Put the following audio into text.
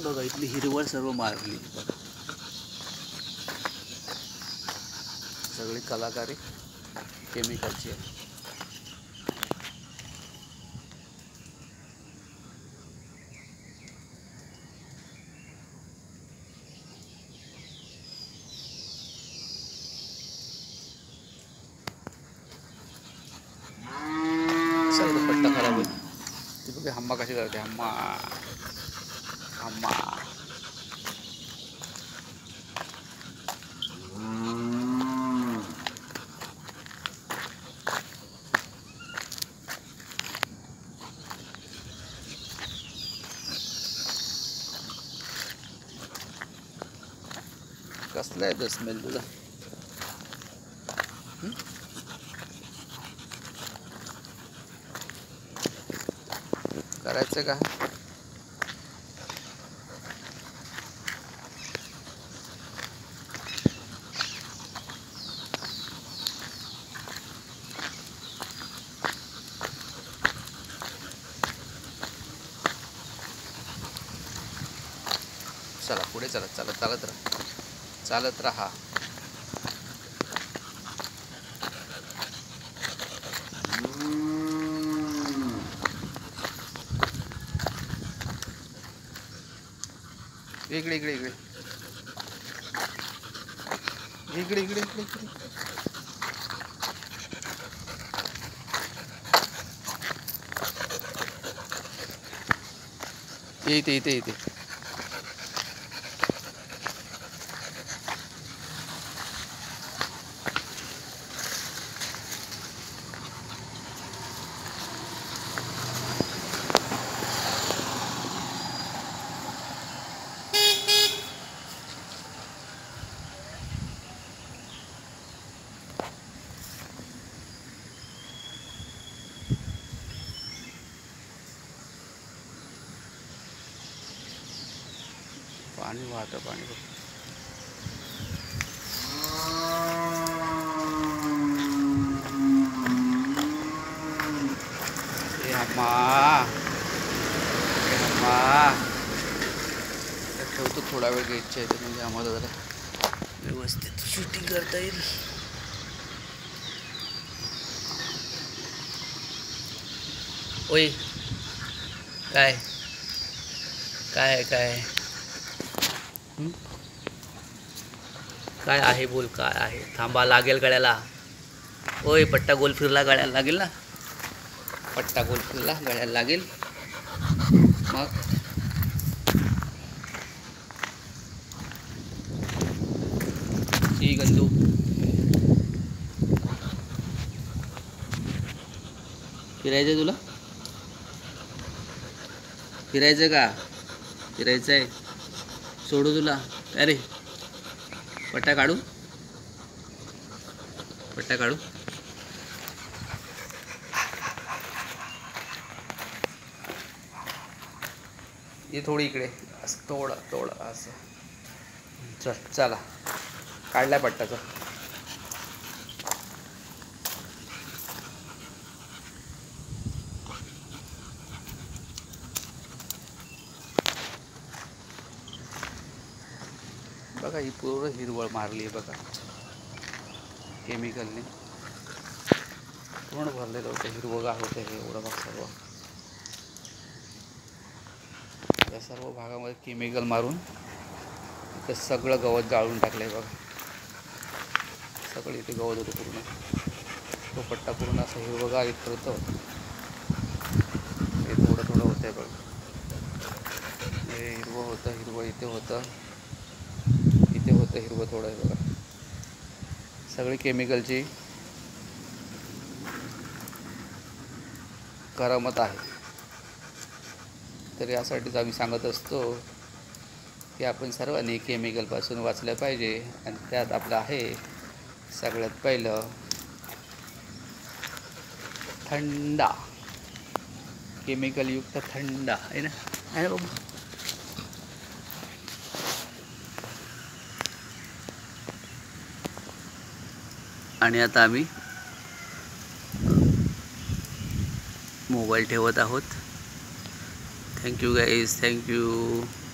बघा इथली हिरवळ सर्व मारली बघा, सगळी कलाकारी केमिकलची आहे. सगळं पट्टा खराब होईल. ती बघा हम्मा कशी करते, हम्मा हम्मा. कसला आहे तो स्मेल तुझा? करायचं का? चला पुढे चला, चालत राहा, चालत राहा. इकडे इकडे इकडे इकडे इकडे इकडे इकडे. इथे इथे इथे. पाणी वाहतं, पाणी हे अम्मा, हे अम्मा. ठेवतो थोडा वेळ, घ्यायची आहे म्हणजे आम्हाला जरा व्यवस्थित शूटिंग करता येईल. ओय काय काय काय काय आहे बोल, काय आहे? थांबा, लागेल गळ्याला. ओय पट्टा गोल फिरला, गळ्याला लागेल ना. पट्टा गोल फिरला, गळ्याला लागेल. मग ही गंजू फिरायचं, तुला फिरायचं का? फिरायचं आहे, सोडू तुला? अरे पट्टा काढू, पट्टा काढू. ये थोडी इकडे, असं थोडं असं. चला, काढलाय पट्टाचा. बघा ही पूर्ण हिरवळ मारली आहे बघा, केमिकलने पूर्ण भरलेलं होतं, हिरवगार होतं हे एवढं बघ. या सर्व भागामध्ये केमिकल मारून इथं सगळं गवत जाळून टाकलं आहे बघा. सगळं इथे गवत होतं पूर्ण, तो पट्टा पूर्ण असं हिरवगार इथपर्यंत होतं. हे थोडं होतं आहे बघा, हे हिरवं होतं, हिरवं इथे होतं, इथे होतं हिरवं थोडं आहे बघा. सगळी केमिकलची करामत आहे. तर यासाठीच आम्ही सांगत असतो की आपण सर्वांनी केमिकलपासून वाचलं पाहिजे. आणि त्यात आपलं आहे सगळ्यात पहिलं थंडा, केमिकलयुक्त थंडा आहे ना, आहे ना बाबा. आणि आता आम्ही मोबाईल ठेवत आहोत. Thank you guys, thank you.